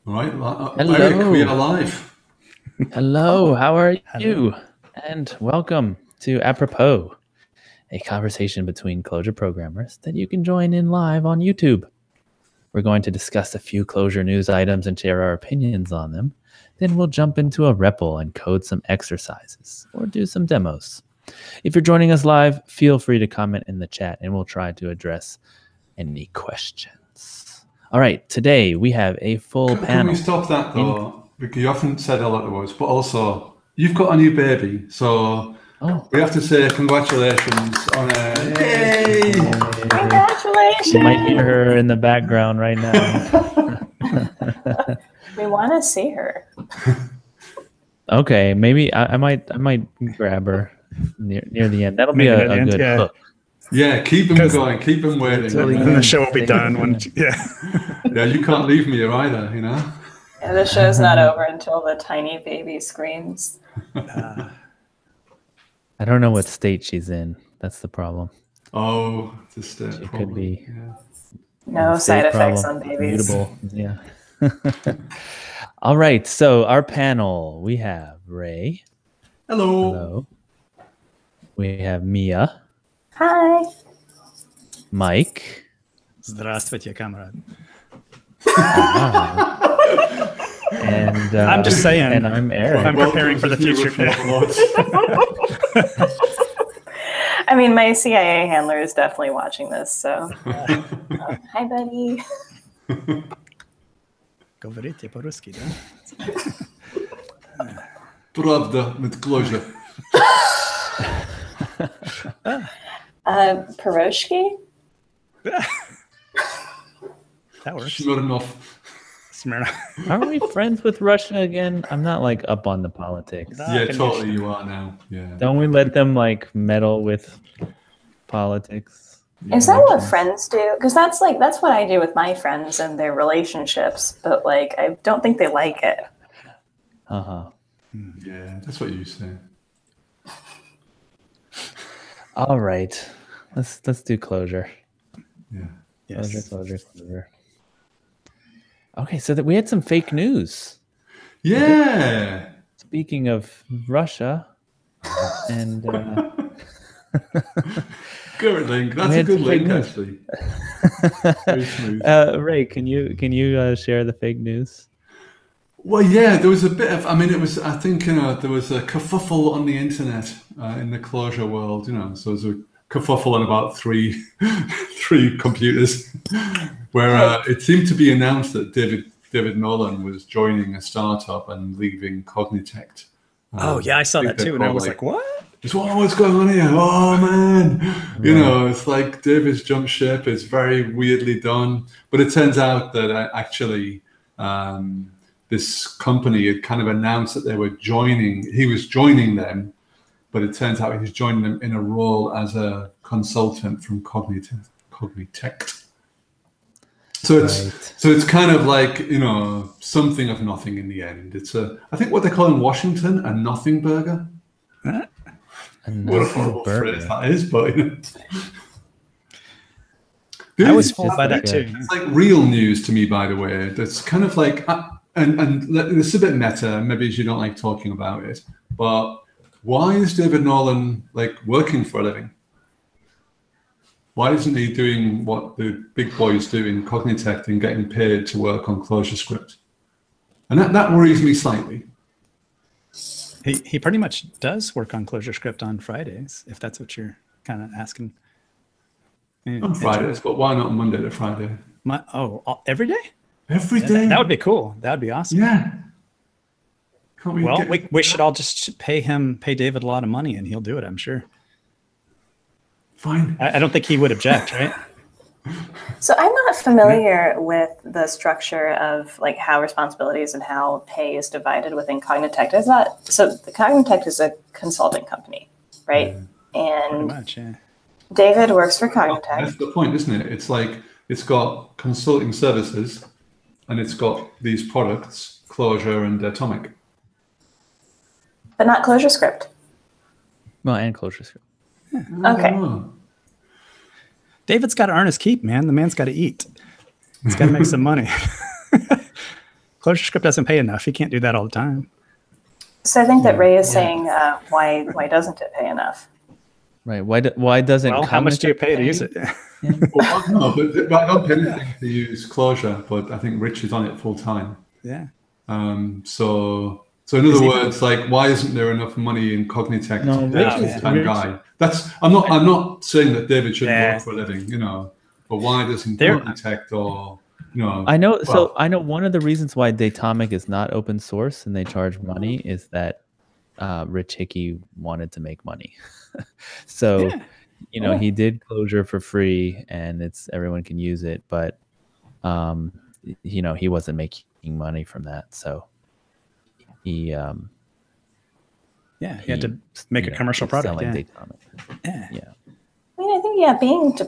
All right, Hello. Eric, we are live. Hello, how are Hello. you? And welcome to Apropos, a conversation between Clojure programmers that you can join in live on YouTube. We're going to discuss a few Clojure news items and share our opinions on them. Then we'll jump into a REPL and code some exercises or do some demos. If you're joining us live, feel free to comment in the chat and we'll try to address any questions. All right, today we have a full panel. Can we stop that though? Because you haven't said a lot of words, but also you've got a new baby, so we have to say congratulations on a yay! Congratulations! You might hear her in the background right now. We want to see her. Okay, maybe I might grab her near the end. That'll be a good hook. Yeah, keep them going, keep them waiting. And the show will be done when Yeah, you can't leave me here either, you know. Yeah, the show's not over until the tiny baby screams. I don't know what state she's in. That's the problem. Oh, it's a state She problem. could be. Yeah. No side effects on babies. Mutable. Yeah. All right. So our panel, we have Ray. Hello. Hello. We have Mia. Hi. Mike. Здравствуйте, камрад. And I'm just saying. And I'm Eric. I'm preparing for the future. I mean, my CIA handler is definitely watching this, so. Hi, buddy. Говорите по-русски, да? Правда with Clojure. Piroshki? That works. Smirnoff. Smirnoff. Are we friends with Russia again? I'm not like up on the politics. Yeah, totally you are now. Yeah. Don't we let them like meddle with politics? Is that what friends do? Because that's what I do with my friends and their relationships, but like I don't think they like it. Uh-huh. Yeah, that's what you say. All right. Let's do Clojure. Yeah. Yes. Clojure. Okay, so that we had some fake news. Yeah. Speaking of Russia, and good link. That's a good link, actually. Very smooth. Ray, can you share the fake news? Well, yeah, there was a bit of. I mean, it was. I think there was a kerfuffle on the internet in the Clojure world. So there was a kerfuffle on about three computers, where it seemed to be announced that David Nolan was joining a startup and leaving Cognitect. Oh yeah, I saw that too, and I was like, "What? What's going on here? Oh man!" Right. It's like David's jump ship is very weirdly done, but it turns out that actually this company had kind of announced that he was joining them, but it turns out he's joining them in a role as a consultant from Cognitect. So it's kind of like, something of nothing in the end. It's I think what they call in Washington, a nothing burger. Huh? What a horrible phrase that is, but I was fooled by that too. It's like real news to me, by the way. That's kind of like, and this is a bit meta, maybe you don't like talking about it, but why is David Nolan like working for a living? Why isn't he doing what the big boys do in Cognitect and getting paid to work on ClojureScript? And that worries me slightly. He pretty much does work on ClojureScript on Fridays, if that's what you're kind of asking. On Fridays, but why not Monday to Friday? Every day? Every day? That would be cool. That would be awesome. Yeah. We should all just pay David a lot of money and he'll do it, I'm sure. Fine. I don't think he would object, right? So I'm not familiar with the structure of like how responsibilities and how pay is divided within Cognitect. So the Cognitect is a consulting company, right? And pretty much, yeah. David works for Cognitect. That's the point, isn't it? It's like it's got consulting services and it's got these products, Clojure and Atomic. But not ClojureScript. Well, and ClojureScript. Okay. David's got to earn his keep, man. The man's got to eat. He's got to make some money. ClojureScript doesn't pay enough. He can't do that all the time. So I think that Ray is saying, why doesn't it pay enough? Right. Why doesn't? Well, how much do you pay to use it? Well, no, but I don't pay anything to use Clojure, but I think Rich is on it full time. Yeah. So in other words, like, why isn't there enough money in Cognitect to pay a full-time guy? I'm not saying that David shouldn't work for a living, you know, but why doesn't Cognitect or I know. So I know one of the reasons why Datomic is not open source and they charge money is that Rich Hickey wanted to make money. So, he did Clojure for free and everyone can use it, but he wasn't making money from that. So he had to make a commercial product. Datomic. Yeah. I mean, I think,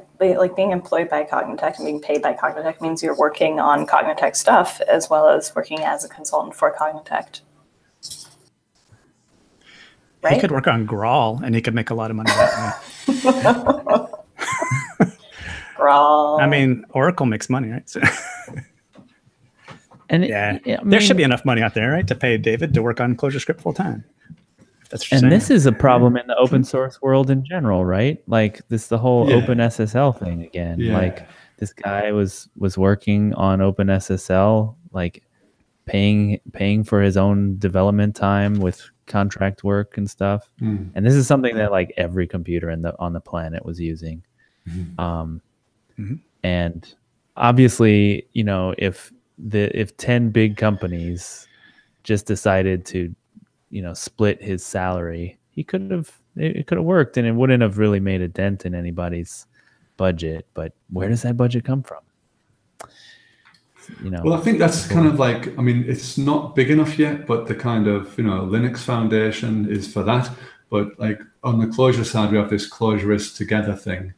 being employed by Cognitect and being paid by Cognitect means you're working on Cognitect stuff as well as working as a consultant for Cognitect. Right? He could work on Graal and he could make a lot of money that way. Graal. I mean, Oracle makes money, right? So and there should be enough money out there, right, to pay David to work on ClojureScript full time. That's what you're saying. This is a problem in the open source world in general, right? Like the whole OpenSSL thing again. Yeah. Like this guy was working on OpenSSL, like paying for his own development time with contract work and stuff. And this is something that like every computer on the planet was using. And obviously, if 10 big companies just decided to split his salary, it could have worked and it wouldn't have really made a dent in anybody's budget. But where does that budget come from? Well, I think that's kind of like, I mean, it's not big enough yet, but the kind of, Linux Foundation is for that. But like on the Clojure side, we have this Clojurist Together thing.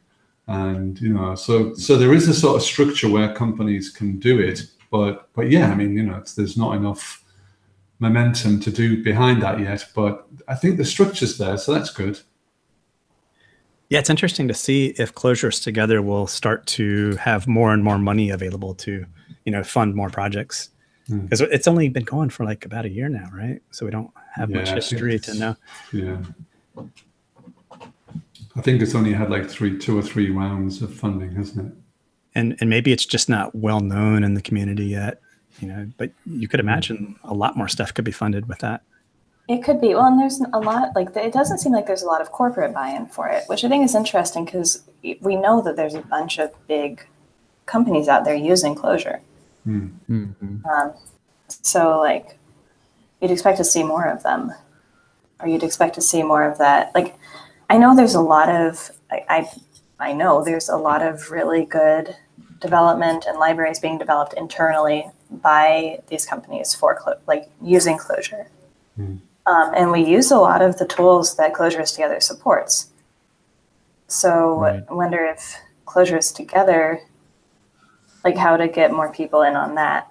And, so there is a sort of structure where companies can do it. But yeah, I mean, there's not enough momentum to do behind that yet. But I think the structure's there, so that's good. Yeah, it's interesting to see if Clojurist Together will start to have more and more money available to fund more projects, because it's only been going for like about a year now, right? So we don't have much history to know. Yeah, I think it's only had like 2 or 3 rounds of funding, hasn't it? And maybe it's just not well known in the community yet, but you could imagine a lot more stuff could be funded with that. It could be. Well, and there's a lot, it doesn't seem like there's a lot of corporate buy-in for it, which I think is interesting because we know that there's a bunch of big companies out there using Clojure. So you'd expect to see more of them, or you'd expect to see more of that. Like, I know there's a lot of, I know there's a lot of really good development and libraries being developed internally by these companies for using Clojure. And we use a lot of the tools that Clojurist Together supports. So I wonder if Clojurist Together, how to get more people in on that.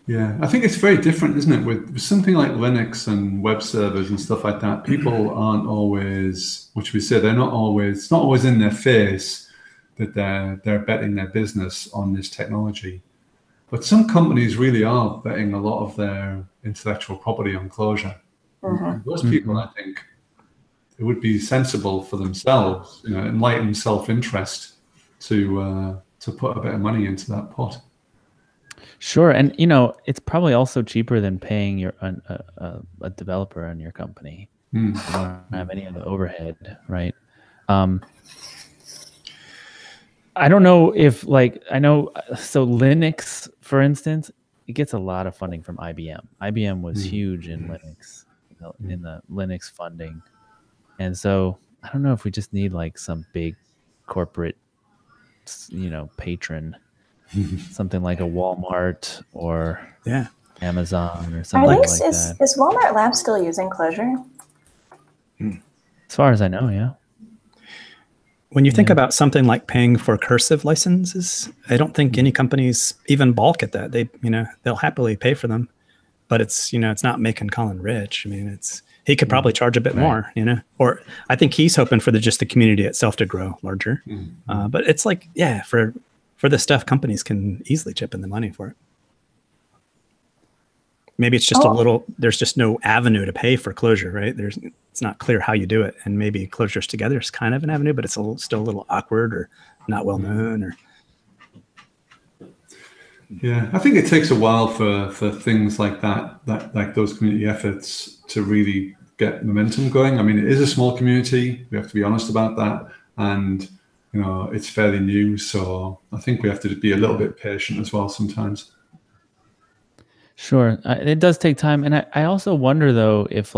Yeah, I think it's very different, isn't it? With something like Linux and web servers and stuff like that, people aren't always, which we say, it's not always in their face that they're betting their business on this technology. But some companies really are betting a lot of their intellectual property on Clojure. Those people, I think, it would be sensible for themselves, enlightened self-interest to put a bit of money into that pot. Sure, and it's probably also cheaper than paying a developer in your company. You don't have any of the overhead, right? I don't know if so Linux, for instance, it gets a lot of funding from IBM. IBM was huge in Linux, in the Linux funding, and so I don't know if we just need some big corporate, patron. Something like a Walmart or Amazon or something like that. Is Walmart Labs still using Clojure? As far as I know, yeah. When you think about something like paying for cursive licenses, I don't think any companies even balk at that. They'll happily pay for them, but it's not making Colin rich. I mean, he could probably charge a bit more, or I think he's hoping for just the community itself to grow larger. But it's for this stuff, companies can easily chip in the money for it. maybe it's just a little, there's just no avenue to pay for Clojure, right? It's not clear how you do it. And maybe Clojure's together is kind of an avenue, but it's still a little awkward or not well known. Or yeah, I think it takes a while for things like that, like those community efforts to really get momentum going. I mean, it is a small community. We have to be honest about that. And, it's fairly new. So I think we have to be a little bit patient as well sometimes. Sure. It does take time. And I also wonder, though, if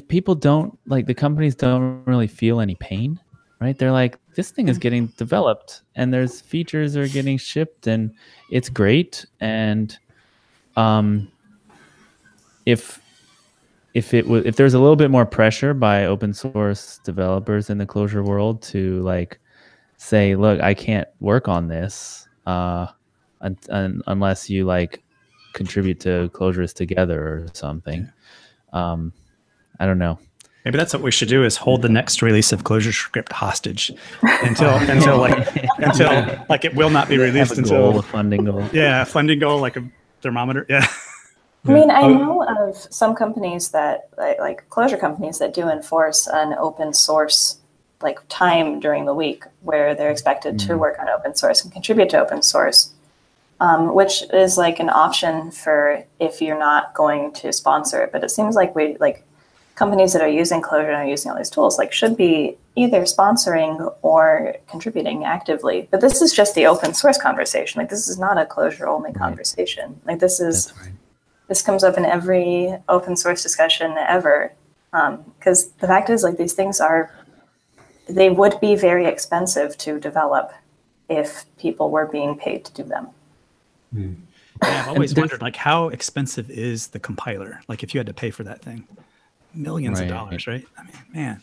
people don't, the companies don't really feel any pain, right? They're like, this thing is getting developed and there's features are getting shipped and it's great. And if there's a little bit more pressure by open source developers in the Clojure world to say, look, I can't work on this unless you contribute to Clojures together or something. I don't know. Maybe that's what we should do, is hold the next release of Clojure script hostage until it will not be released until a funding goal. Yeah, funding goal, like a thermometer. Yeah. I mean, I know of some companies that, like Clojure companies, that do enforce an open source time during the week where they're expected to work on open source and contribute to open source, which is an option for if you're not going to sponsor it. But it seems like companies that are using Clojure and are using all these tools should be either sponsoring or contributing actively. But this is just the open source conversation. This is not a Clojure only conversation. This comes up in every open source discussion ever. Because the fact is, these things they would be very expensive to develop if people were being paid to do them. Yeah, I've always wondered, how expensive is the compiler? If you had to pay for that thing, millions of dollars, right? I mean, man,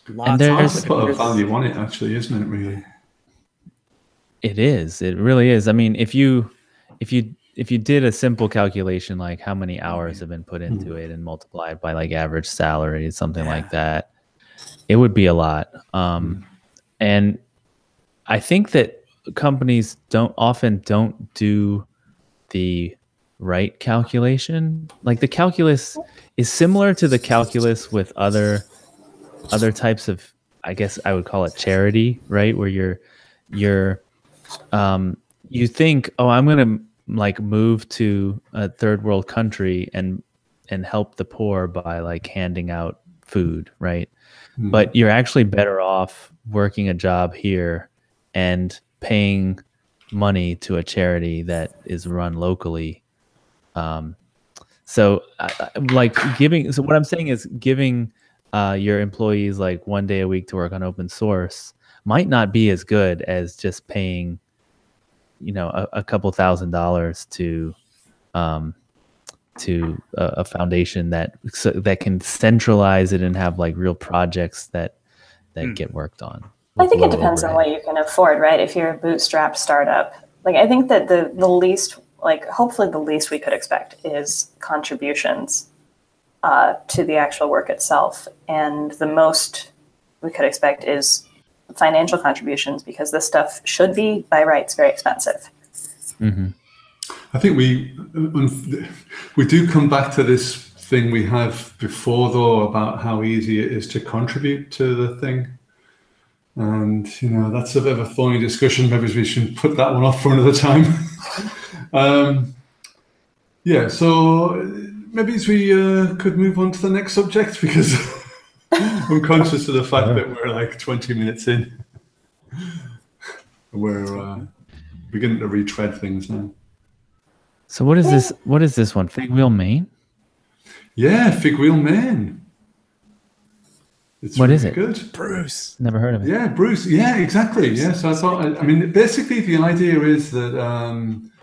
lots of value on it, actually, isn't it? Really, it is. It really is. I mean, if you did a simple calculation, how many hours have been put into it and multiplied by average salary, something like that, it would be a lot. And I think that companies often don't do the right calculation. The calculus is similar to the calculus with other types of, I guess I would call it charity, right? Where you think, oh, I'm going to move to a third world country and help the poor by handing out food, right? But you're actually better off working a job here and paying money to a charity that is run locally. So what I'm saying is giving your employees 1 day a week to work on open source might not be as good as just paying a couple $1,000s to a foundation that can centralize it and have like real projects that get worked on. I think it depends on what you can afford, right? If you're a bootstrapped startup, like I think that the least, like hopefully the least we could expect is contributions to the actual work itself, and the most we could expect is financial contributions, because this stuff should be by rights very expensive. Mm-hmm. I think we do come back to this thing we have before, though, about how easy it is to contribute to the thing. And, that's a bit of a thorny discussion. Maybe we should put that one off for another time. So maybe we could move on to the next subject, because I'm conscious of the fact that we're like 20 minutes in. We're beginning to retread things now. So what is this? What is this one? Fig Wheel Main? Yeah, Fig Wheel Main. It's what really is it? Good. Bruce. Never heard of it. Yeah, Bruce. Yeah, exactly. Yeah, so I thought. Basically, the idea is that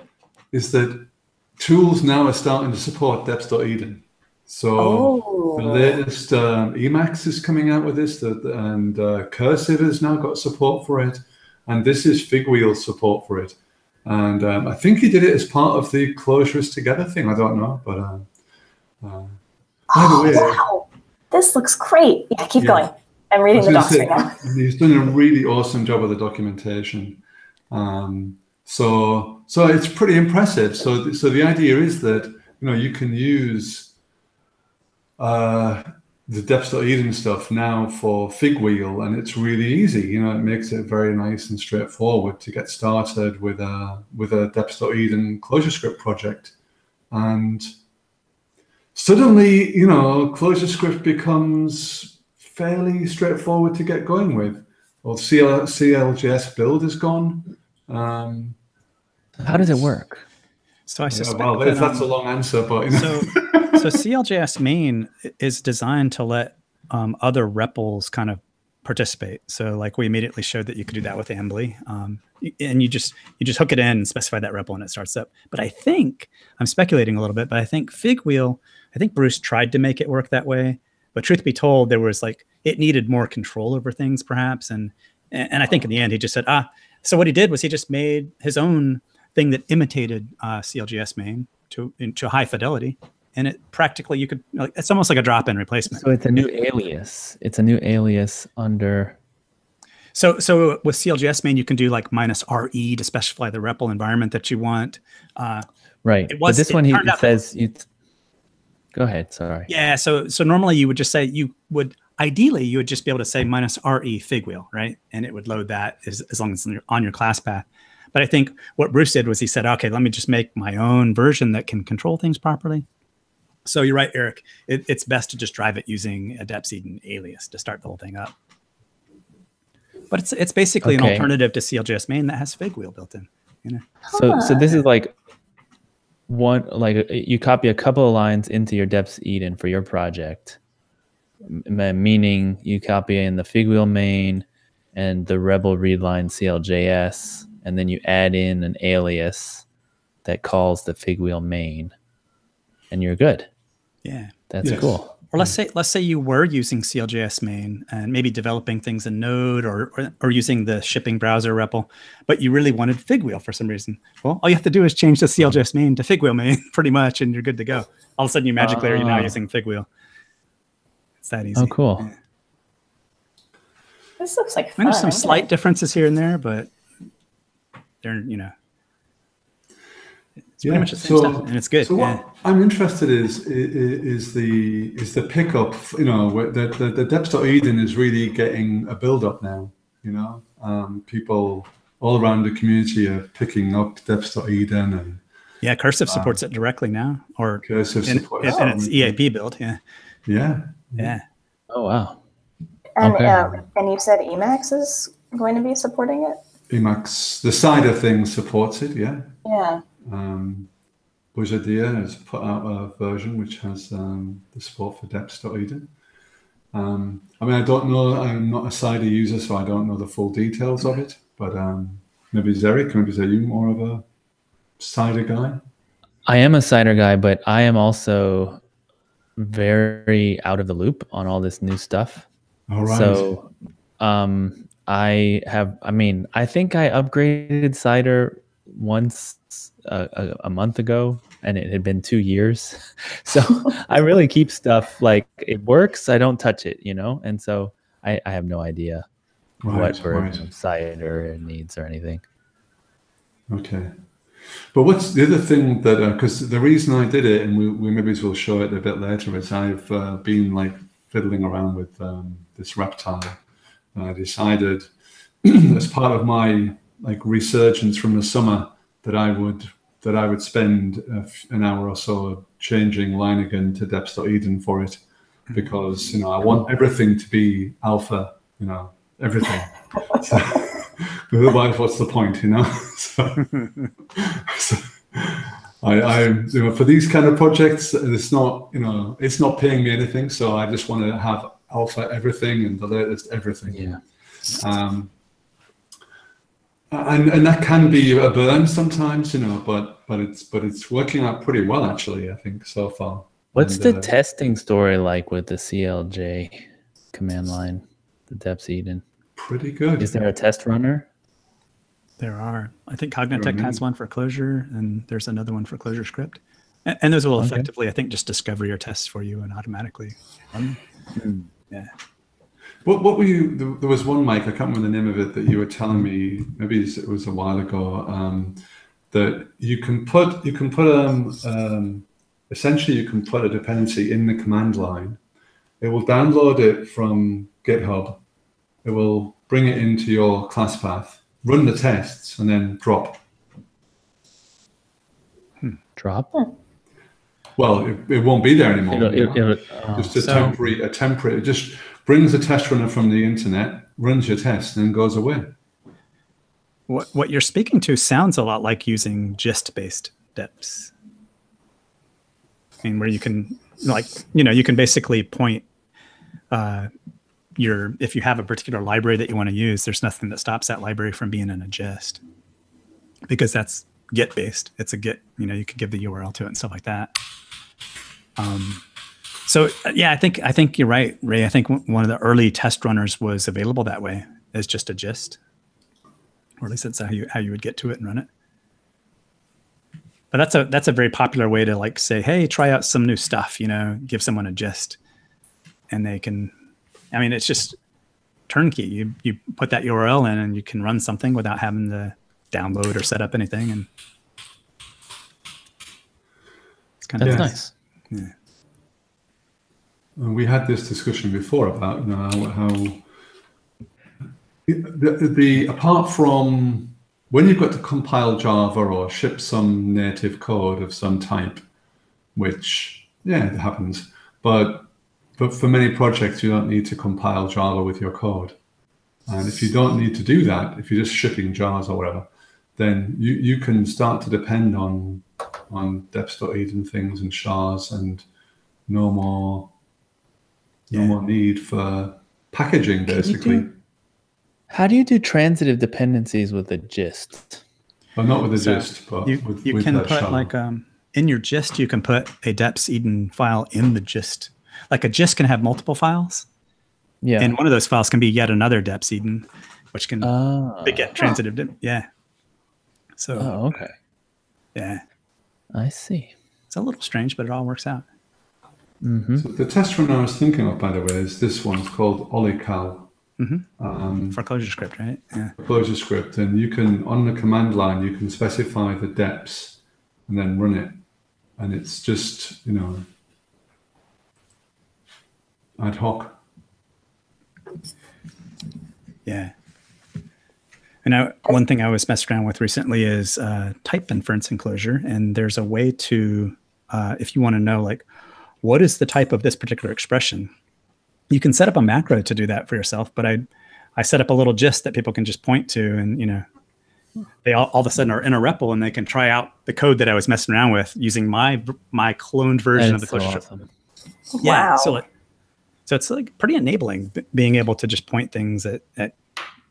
tools now are starting to support deps.edn. So the latest Emacs is coming out with this, and Cursive has now got support for it, and this is Fig Wheel's support for it. And I think he did it as part of the Clojures Together thing. I don't know, but by the way, wow, this looks great. Yeah, keep going. I'm reading the docs right now. He's done a really awesome job of the documentation. So So it's pretty impressive. So the idea is that you can use the deps.edn stuff now for Figwheel, and it's really easy. It makes it very nice and straightforward to get started with a deps.edn ClojureScript project. And suddenly, ClojureScript becomes fairly straightforward to get going with. Well, CLJS build is gone. How does it work? So I suspect that's a long answer, but so CLJS main is designed to let other REPLs kind of participate. So like we immediately showed that you could do that with Ambly, and you just hook it in and specify that REPL and it starts up. But I think I'm speculating a little bit, but I think Figwheel, I think Bruce tried to make it work that way. But truth be told, there was it needed more control over things perhaps, and I think in the end he just said So what he did was he just made his own thing that imitated CLJS main to high fidelity, and it practically it's almost like a drop-in replacement. So it's a new alias. It's a new alias under. So with CLJS main, you can do -RE to specify the REPL environment that you want. Right. But this one he says you. Go ahead. Sorry. Yeah. So normally you would just say ideally you would just be able to say -RE Figwheel, right? And it would load that as long as it's on your class path. But I think what Bruce did was he said, okay, let me just make my own version that can control things properly. So you're right, Eric. It's best to just drive it using a deps.edn alias to start the whole thing up. But it's basically an alternative to CLJS main that has Figwheel built in. So this is you copy a couple of lines into your deps.edn for your project, meaning you copy in the Figwheel main and the rebel readline CLJS, and then you add in an alias that calls the Figwheel main, and you're good. Yeah, that's cool. Or let's say you were using CLJS main and maybe developing things in Node or using the shipping browser REPL, but you really wanted Figwheel for some reason. Well, all you have to do is change the CLJS main to Figwheel main, pretty much, and you're good to go. All of a sudden, you magically are now using Figwheel. It's that easy. Oh, cool. Yeah. This looks like fun. There's some slight differences here and there, but they're it's pretty much the same stuff, and it's good. So what I'm interested is the pickup. The deps.edn is really getting a build up now. People all around the community are picking up deps.edn, and Cursive supports it directly now, or Cursive supports it, and it's EAP build. Yeah. Oh wow. And and you said Emacs is going to be supporting it. Emacs, the cider thing supports it. Yeah. Yeah. Bujadia has put out a version which has the support for deps.edn. I don't know, I'm not a cider user, so I don't know the full details of it, but maybe Zeric, are you more of a cider guy? I am a cider guy, but I am also very out of the loop on all this new stuff. All right. So I think I upgraded cider once a month ago, and it had been 2 years. So I really keep stuff it works. I don't touch it, and so I have no idea what version of cider it needs or anything. Okay. But what's the other thing that, because the reason I did it, and we maybe we'll show it a bit later, is I've been fiddling around with this reptile. I decided as part of my resurgence from the summer that I would spend an hour or so changing Lineagen to deps.edn for it, because I want everything to be alpha, everything. So, otherwise, what's the point, So I for these kind of projects, it's not paying me anything, so I just want to have alpha everything and the latest everything. Yeah. And that can be a burn sometimes, but it's working out pretty well, actually, I think, so far. What's the testing story like with the CLJ command line, the deps.edn? Pretty good. Is there a test runner? There are. I think Cognitect has one for Clojure, and there's another one for ClojureScript. And those will effectively, I think, just discover your tests for you and automatically run them. Yeah. What were you? There was one, Mike, I can't remember the name of it, that you were telling me. Maybe it was a while ago. that you can put essentially you can put a dependency in the command line. It will download it from GitHub. It will bring it into your class path, run the tests, and then drop. Drop? Well, it won't be there anymore. Just a temporary. It just brings a test runner from the internet, runs your test, and then goes away. What you're speaking to sounds a lot like using gist-based deps. I mean, where you can, you can basically point if you have a particular library that you want to use, there's nothing that stops that library from being in a gist, because that's Git based. It's a Git, you could give the URL to it and stuff like that. So yeah, I think you're right, Ray. I think one of the early test runners was available that way as just a gist, or at least that's how you would get to it and run it. But that's a very popular way to say, hey, try out some new stuff, give someone a gist, and they can, it's just turnkey. You put that URL in and you can run something without having to download or set up anything. And it's kind of nice. Yeah. We had this discussion before about how the apart from when you've got to compile Java or ship some native code of some type, which it happens, but for many projects you don't need to compile Java with your code, and if you don't need to do that, if you're just shipping jars or whatever, then you can start to depend on deps.edn things and chars, and no more need for packaging, basically. How do you do transitive dependencies with a gist? Well, not with a gist, but you with can that put char. In your gist, you can put a deps.edn file in the gist. Like a gist can have multiple files. Yeah. And one of those files can be yet another deps.edn, which can get transitive. Yeah. So. Oh, okay. Yeah. I see. It's a little strange, but it all works out. Mm-hmm. So the test run I was thinking of, by the way, is this one. It's called Olical. Mm-hmm. For Clojure script, right? Yeah. Clojure script, and you can, on the command line, you can specify the deps and then run it, and it's just ad hoc. Yeah. And now, one thing I was messing around with recently is type inference in Clojure, and there's a way to, if you want to know what is the type of this particular expression, you can set up a macro to do that for yourself. But I set up a little gist that people can just point to, and they all of a sudden are in a REPL, and they can try out the code that I was messing around with using my cloned version of the Clojure script. Yeah, wow. So it's pretty enabling, being able to just point things at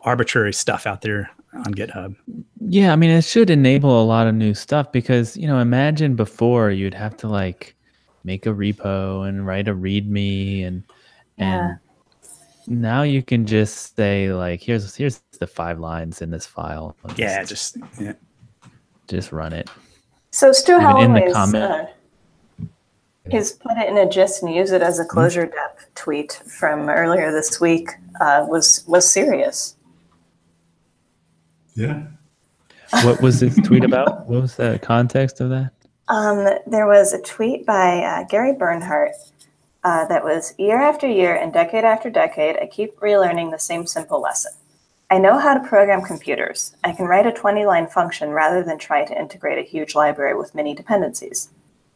arbitrary stuff out there on GitHub. Yeah, it should enable a lot of new stuff, because imagine before you'd have to make a repo and write a README, and now you can just say here's the 5 lines in this file. Just run it. So Stu Howell his put it in a gist and use it as a Clojure dep tweet from earlier this week was serious. Yeah. What was this tweet about? What was the context of that? There was a tweet by Gary Bernhardt that was, year after year and decade after decade, I keep relearning the same simple lesson. I know how to program computers. I can write a 20-line function rather than try to integrate a huge library with many dependencies.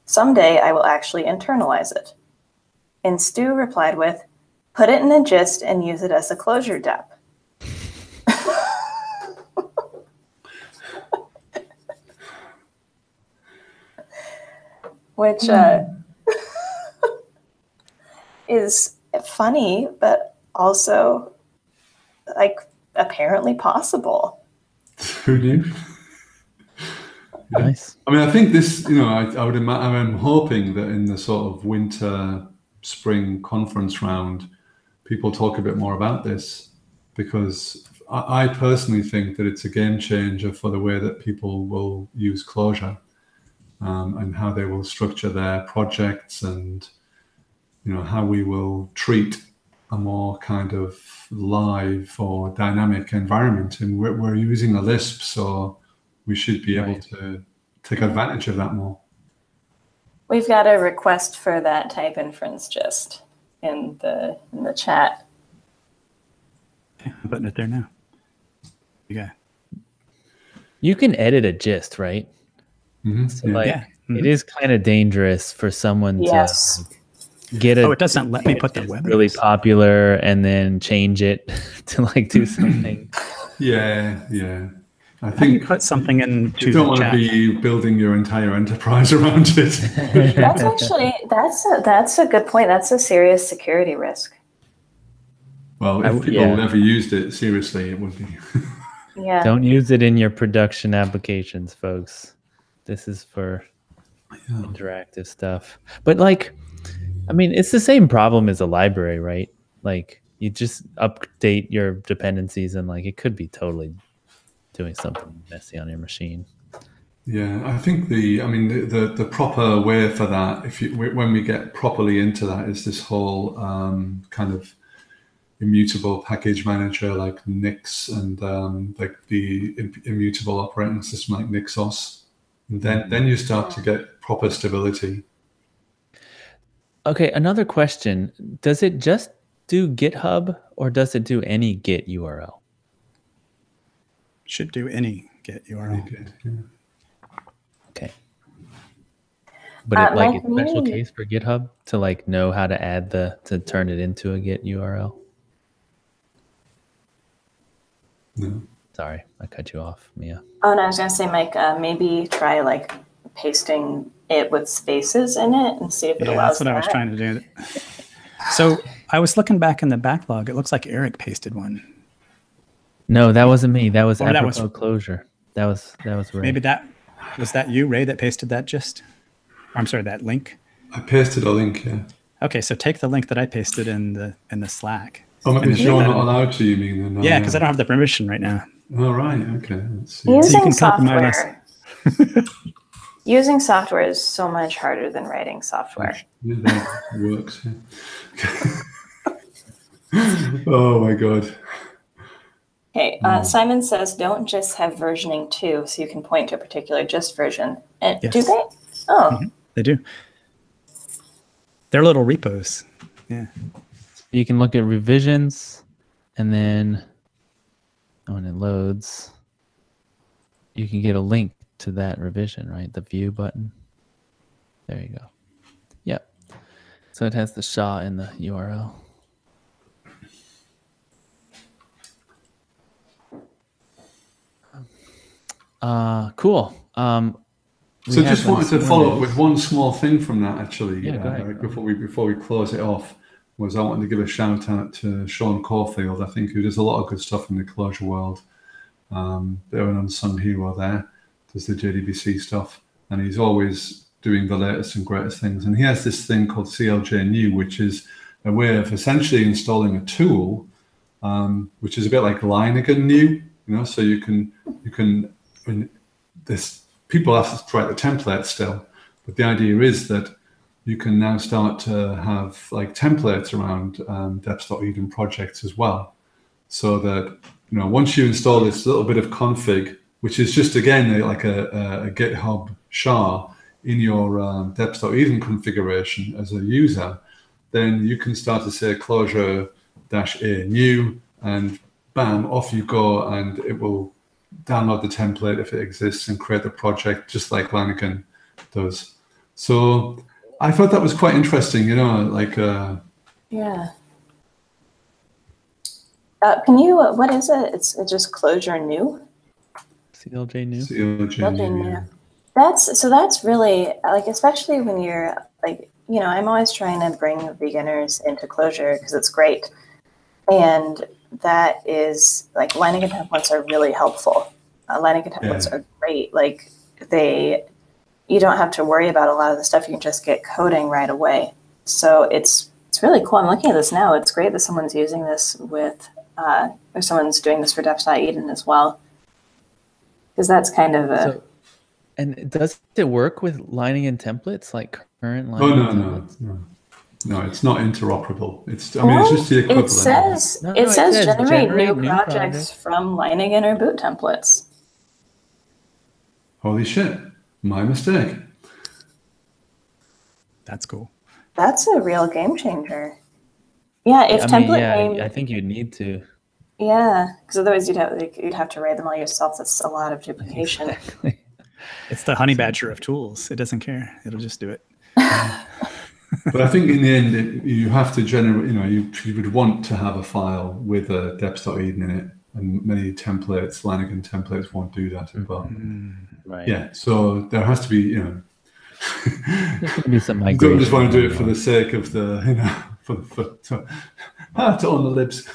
Someday I will actually internalize it. And Stu replied with, put it in a gist and use it as a Clojure dep. Which is funny, but also apparently possible. Who knew? Nice. I think this, I'm hoping that in the sort of winter, spring conference round, people talk a bit more about this, because I personally think that it's a game changer for the way that people will use Clojure. And how they will structure their projects, and how we will treat a more kind of live or dynamic environment. And we're using a Lisp, so we should be able to take advantage of that more. We've got a request for that type inference gist in the chat. Yeah, I'm putting it there now. Yeah. You can edit a gist, right? Mm-hmm. So Yeah. like, Yeah. Mhm. it is kind of dangerous for someone Yes. to get a Oh, it doesn't let me put the web really address. popular and then change it to like do something. Yeah. I How do you think put something into you don't the want to chat? be building your entire enterprise around it. That's actually that's a good point. That's a serious security risk. Well, if people ever used it seriously, it would be. Yeah. Don't use it in your production applications, folks. This is for interactive stuff. But like, I mean, it's the same problem as a library, right? Like, you just update your dependencies and like it could be totally doing something messy on your machine. Yeah, I think the proper way for that, when we get properly into that, is this whole kind of immutable package manager like Nix and like the immutable operating system like Nixos. And then you start to get proper stability. Okay, another question. Does it just do GitHub or does it do any Git URL? Should do any Git URL. Okay. But it like Mike, a special case for GitHub to like know how to add to turn it into a Git URL? No. Sorry, I cut you off, Mia. Oh, no, I was going to say, Mike, maybe try like pasting it with spaces in it and see if it allows that's what I was trying to do. So I was looking back in the backlog. It looks like Eric pasted one. No, that wasn't me. That was Or that Apropos was- Clojure. That was Ray. Maybe that you, Ray, that pasted that gist? I'm sorry, that link. I pasted a link, yeah. Okay, so take the link that I pasted in the Slack. Oh, maybe And then you're put that not in. allowed to, you mean? Then? Yeah, because I don't have the permission right now. Oh, right, okay. Let's see. Using can compromise software. Using software is so much harder than writing software. Yeah, that works. Yeah. Oh, my God. Okay, Simon says, don't just have versioning too, so you can point to a particular just version. And Yes. do they? Oh, They do. They're little repos. Yeah. You can look at revisions, and then when it loads, you can get a link to that revision, right? The view button. There you go. Yep. So it has the SHA in the URL. Cool. So just wanted to follow up with one small thing from that, actually. Yeah, go ahead. Eric, before we close it off, was I wanted to give a shout out to Sean Caulfield, I think, who does a lot of good stuff in the Clojure world. They're an unsung hero there, does the JDBC stuff, and he's always doing the latest and greatest things. And he has this thing called CLJ New, which is a way of essentially installing a tool, which is a bit like Lineagen New, so you can people have to write the template still, but the idea is that you can now start to have like templates around deps.edn projects as well, so that once you install this little bit of config, which is just again like a GitHub SHA in your deps.edn configuration as a user, then you can start to say Clojure-A new, and bam, off you go, and it will download the template if it exists and create the project just like Lineagen does. So I thought that was quite interesting, like... yeah. Can you, what is it? It's just Clojure New? CLJ New. CLJ New, yeah. That's really, like, especially when you're, like, I'm always trying to bring beginners into Clojure because it's great. And that is, like, Lineagen templates are really helpful. Lineagen templates are great. Like, you don't have to worry about a lot of the stuff. You can just get coding right away. So it's really cool. I'm looking at this now. It's great that someone's using this with, or someone's doing this for deps.edn as well. Because that's kind of a... And does it work with Lineagen templates, like current Lineagen templates? No, it's not interoperable. It's just the equivalent. It says generate new projects from Lineagen or boot templates. Holy shit, my mistake. That's cool. That's a real game changer. Yeah, if template name, I think you need to. yeah, because otherwise you'd have to write them all yourself. That's a lot of duplication. Exactly. It's the honey badger of tools. It doesn't care. It'll just do it. But I think in the end, you have to generate, you would want to have a file with a deps.edn in it. And many templates, Lanigan templates won't do that. But Right. yeah, so there has to be, There's gonna be some don't migration. just want to do it for the sake of the, to on the libs.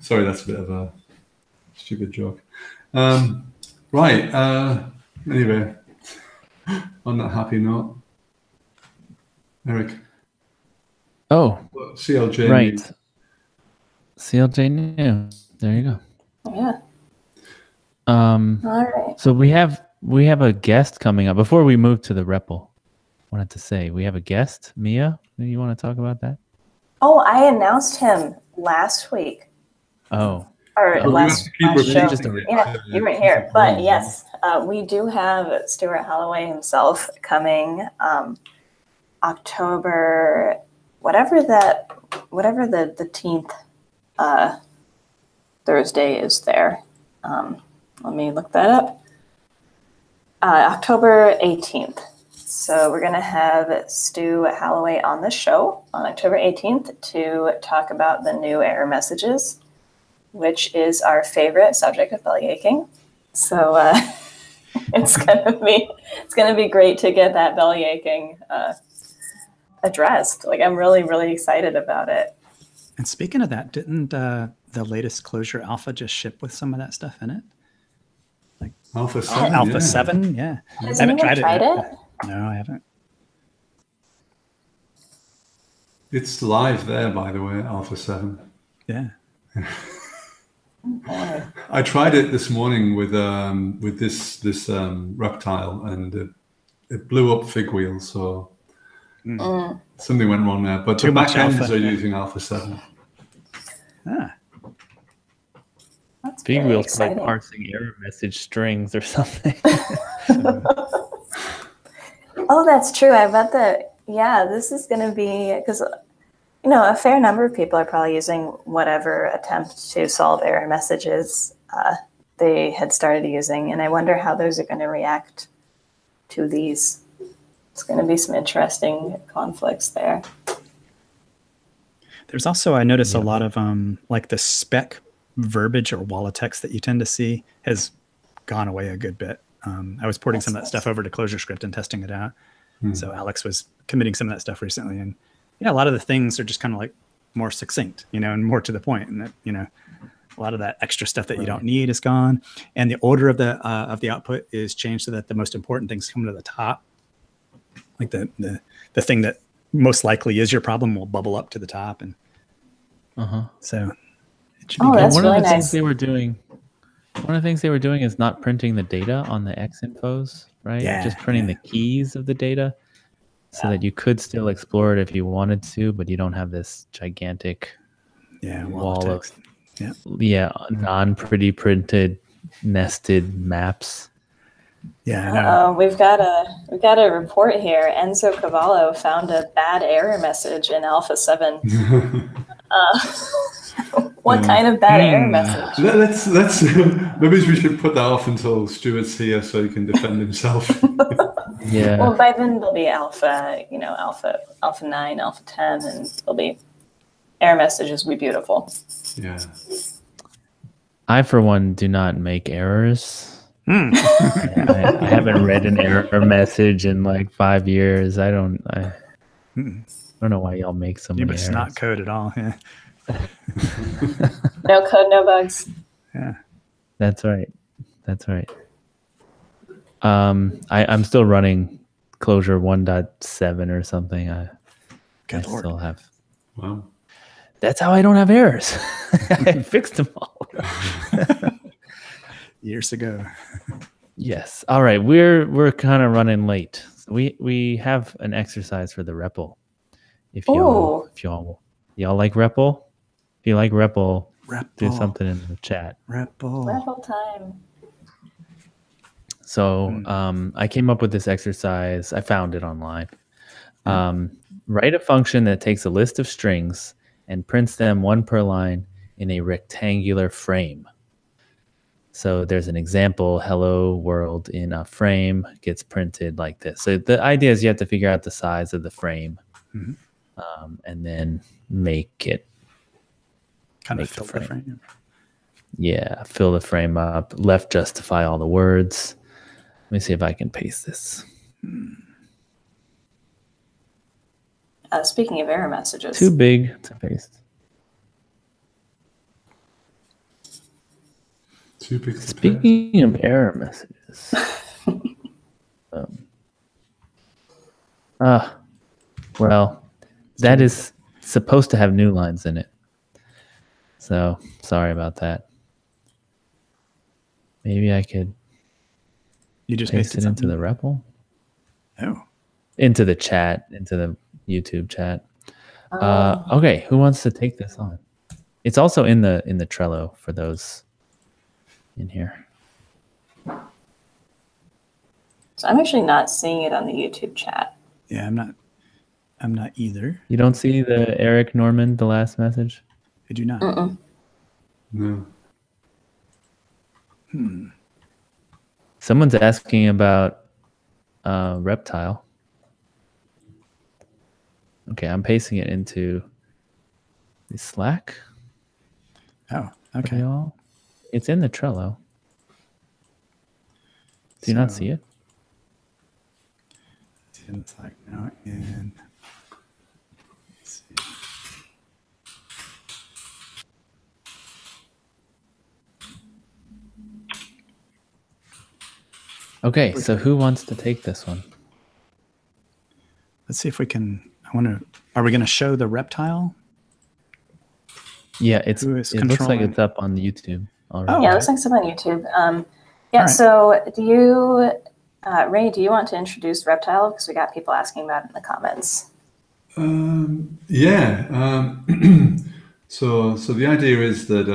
Sorry, that's a bit of a stupid joke. Right. Anyway, on that happy note, Eric. Oh, CLJ. right. CLJ new. There you go. Yeah. All right. So we have a guest coming up. Before we move to the REPL, wanted to say we have a guest. Mia, you want to talk about that? Oh, I announced him last week. Oh. Or last show. Yeah, you weren't here. But yes, we do have Stuart Holloway himself coming October, whatever the 10th Thursday is there. Let me look that up. October 18th. So we're going to have Stu Holloway on the show on October 18th to talk about the new error messages, which is our favorite subject of belly aching. So it's gonna be great to get that belly aching addressed. Like, I'm really, really excited about it. And speaking of that, didn't the latest Clojure alpha just ship with some of that stuff in it? Like Alpha 7. Alpha 7, yeah. Has I haven't anyone tried it? No, I haven't. It's live there, by the way, Alpha 7. Yeah. I tried it this morning with this reptile, and it blew up fig wheels. So something went wrong there. But Too the much backends alpha. are using Alpha 7. Ah. That's Fig very wheels exciting. like parsing error message strings or something. Oh, that's true. I bet that, yeah, this is going to be, because, a fair number of people are probably using whatever attempt to solve error messages they had started using. And I wonder how those are going to react to these. It's going to be some interesting conflicts there. There's also, I notice a lot of like the spec verbiage or wall of text that you tend to see has gone away a good bit. I was porting some of that stuff over to ClojureScript and testing it out. So Alex was committing some of that stuff recently, and a lot of the things are just kind of like more succinct, and more to the point, and that a lot of that extra stuff that you don't need is gone, and the order of the output is changed so that the most important things come to the top, like the thing that most likely is your problem will bubble up to the top, and so it should be good. That's One really of the things nice. they were doing. One of the things they were doing is not printing the data on the xinfos, right? Yeah, Just printing the keys of the data so that you could still explore it if you wanted to, but you don't have this gigantic wall of non-pretty printed nested maps. Yeah, We've got a report here. Enzo Cavallo found a bad error message in Alpha 7. What kind of bad error message? Let's maybe we should put that off until Stuart's here so he can defend himself. Yeah. Well, by then there'll be Alpha 9, Alpha 10, and there'll be error messages will be beautiful. Yeah. I, for one, do not make errors. I haven't read an error message in like 5 years. I don't know why y'all make so many errors. It's not code at all. Yeah. No code, no bugs. Yeah. That's right. I'm still running Clojure 1.7 or something. I still have. Wow. That's how I don't have errors. I fixed them all. Years ago. Yes. All right. We're kind of running late. We have an exercise for the REPL. If y'all like REPL, if you like REPL, do something in the chat. REPL REPL time. So I came up with this exercise. I found it online. Write a function that takes a list of strings and prints them one per line in a rectangular frame. So there's an example, hello world in a frame gets printed like this. So the idea is you have to figure out the size of the frame and then make it. Kind of make fill the frame. Yeah, fill the frame up. Left justify all the words. Let me see if I can paste this. Speaking of error messages. Too big to paste. Too big to Speaking of error messages. Well, that is supposed to have new lines in it. So sorry about that. Maybe I could just paste it into the REPL. Oh. Into the chat, into the YouTube chat. Okay, who wants to take this on? It's also in the Trello for those in here. So I'm actually not seeing it on the YouTube chat. Yeah, I'm not either. You don't see the Eric Norman, the last message? I do not. No. Someone's asking about Reptile. Okay, I'm pasting it into the Slack. Oh, okay. Y'all. It's in the Trello. Do you not see it? It's in Slack now. And let's see. Okay, so who wants to take this one? Let's see if we can. Are we going to show the reptile? Yeah, it looks like it's up on the YouTube already. Oh, yeah, it looks like it's up on YouTube. Right. So do you, Ray, do you want to introduce Reptile? Because we got people asking about it in the comments. So the idea is that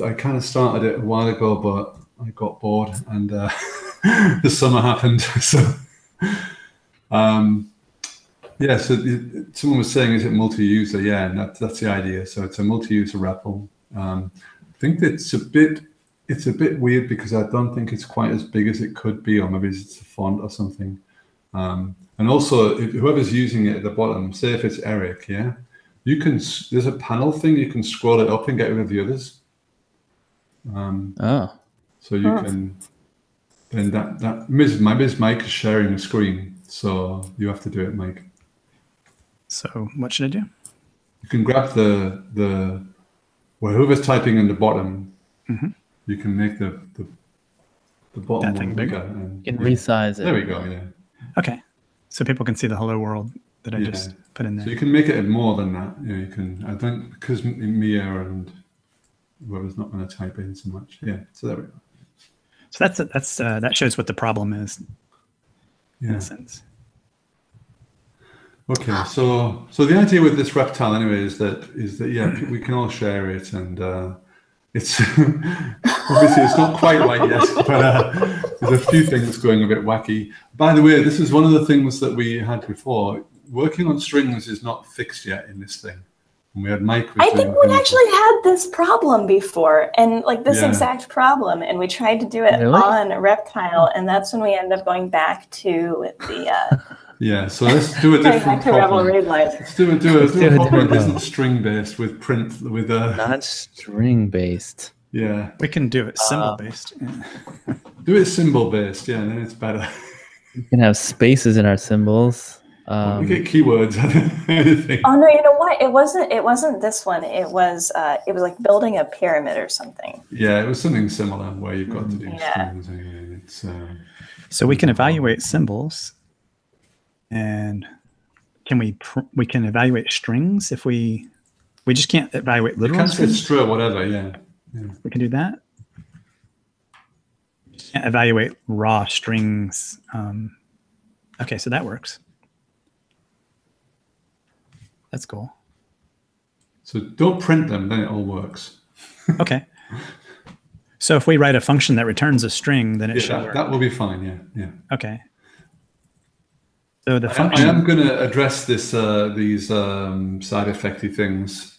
I kind of started it a while ago, but I got bored and the summer happened. So someone was saying, is it multi-user? Yeah, and that's the idea. So it's a multi-user REPL. I think it's a bit weird because I don't think it's quite as big as it could be, or maybe it's a font or something. And also, if whoever's using it at the bottom, say if it's Eric, there's a panel thing, you can scroll it up and get rid of the others. So you can, then that Ms. Mike is sharing a screen, so you have to do it, Mike. So what should I do? You can grab whoever's typing in the bottom, you can make the bottom that thing bigger. And, you can resize it. There we go, yeah. Okay. So people can see the hello world that I just put in there. So you can make it more than that. You can, I think, because Mia and whoever's not going to type in so much. Yeah, so there we go. So that shows what the problem is in a sense. Okay, so the idea with this reptile anyway is that we can all share it, and it's obviously it's not quite right yet, but there's a few things going a bit wacky. By the way, this is one of the things that we had before. Working on strings is not fixed yet in this thing. And we had Mike. I think we actually had this problem before, and like this exact problem, and we tried to do it on Reptile, and that's when we ended up going back to the. So let's do a different problem. Let's do a problem that isn't string based with print with a. Not string based. Yeah. We can do it symbol based. Do it symbol based, then it's better. We can have spaces in our symbols. We get keywords. Anything. Oh no! You know what? It wasn't this one. It was like building a pyramid or something. Yeah, it was something similar where you've got to do strings. It's, so we can evaluate symbols, and we can evaluate strings if we just can't evaluate literal strings. Str whatever. Yeah. We can do that. Can't evaluate raw strings. Okay, so that works. That's cool. So don't print them, then it all works. Okay. So if we write a function that returns a string, then it should Yeah, work. that will be fine. Yeah. Okay. So the I function. am going to address these side effecty things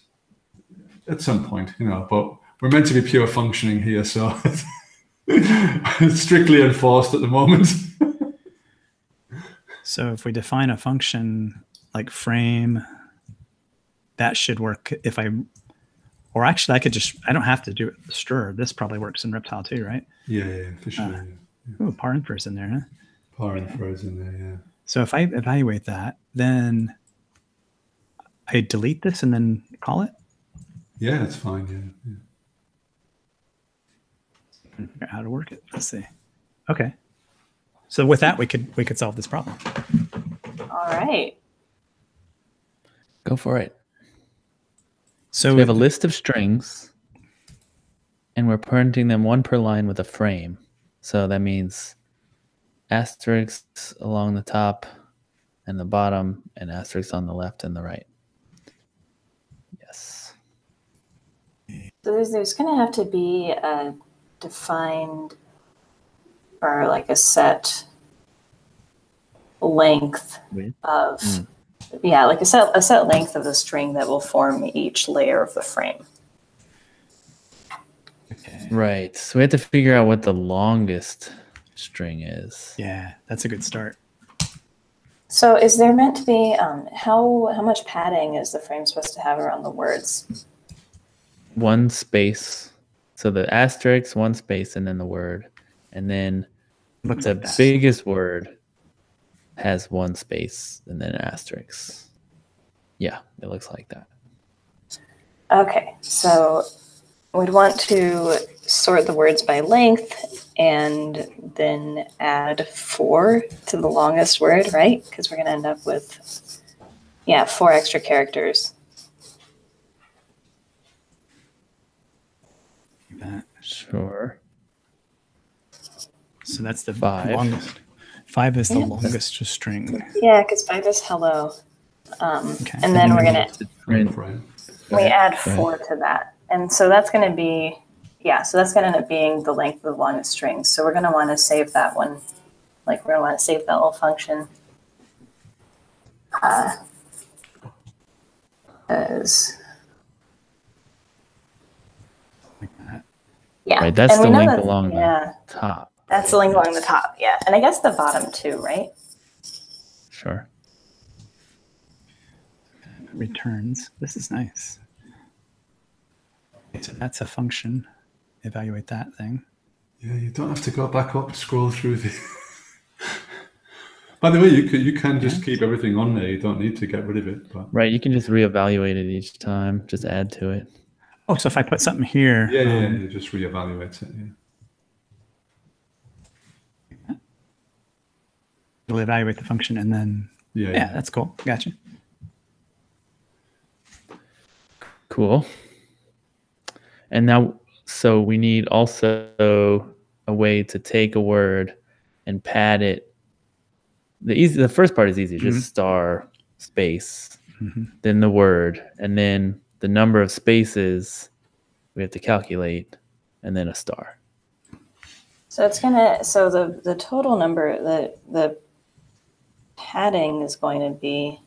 at some point, but we're meant to be pure functioning here, so it's strictly enforced at the moment. So if we define a function like frame, that should work or actually I don't have to do it with str. This probably works in Reptile too, right? Yeah, for sure. Oh, parinfer's in there, huh? Parinfer's in there, yeah. So if I evaluate that, then I delete this and then call it? Yeah, that's fine, Figure out how to work it. Let's see. Okay. So with that, we could solve this problem. All right. Go for it. So we have a list of strings, and we're printing them one per line with a frame. So that means asterisks along the top and the bottom, and asterisks on the left and the right. Yes. So there's going to have to be a defined or like a set length of like a set length of the string that will form each layer of the frame. Okay. Right. So we have to figure out what the longest string is. Yeah, that's a good start. So is there meant to be how much padding is the frame supposed to have around the words? One space. So the asterisk, one space, and then the word. And then the biggest word has one space and then an asterisk. Yeah, it looks like that. Okay, so we'd want to sort the words by length and then add 4 to the longest word, right? Because we're going to end up with, 4 extra characters. Sure. So that's the 5. longest. 5 is the longest string. Yeah, because 5 is hello. Okay. And then we're going to, we add 4 to that. And so that's going to be, so that's going to end up being the length of the longest string. So we're going to want to save that one. Like we're going to want to save that little function. Right, that's the length along the top. That's the length along the top, yeah. And I guess the bottom too, right? Sure. Returns. This is nice. So that's a function. Evaluate that thing. Yeah, you don't have to go back up, scroll through the... By the way, you can just keep everything on there. You don't need to get rid of it. But... Right, you can just reevaluate it each time. Just add to it. Oh, so if I put something here... Yeah, you just reevaluate it, You'll evaluate the function and then... Yeah, that's cool. Gotcha. Cool. And now, so we need also a way to take a word and pad it. The first part is easy, just star space, then the word, and then the number of spaces we have to calculate, and then a star. So it's the total number, the padding is going to be.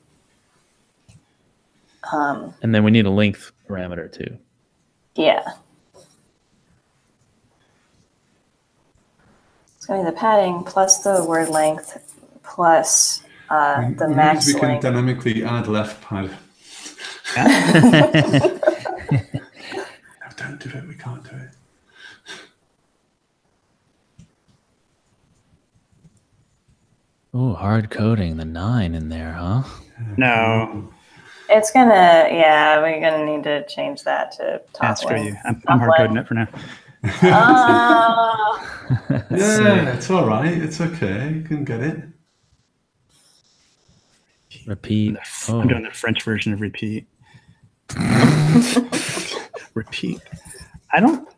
And then we need a length parameter too. Yeah. It's going to be the padding plus the word length plus the max length. We can dynamically add left pad. No, don't do it. We can't do it. Oh, hard coding the 9 in there, huh? No. It's gonna, we're gonna need to change that to top. Screw you. I'm hard coding it for now. It's all right. It's okay. You can get it. Repeat. I'm doing the French version of repeat. Repeat. I don't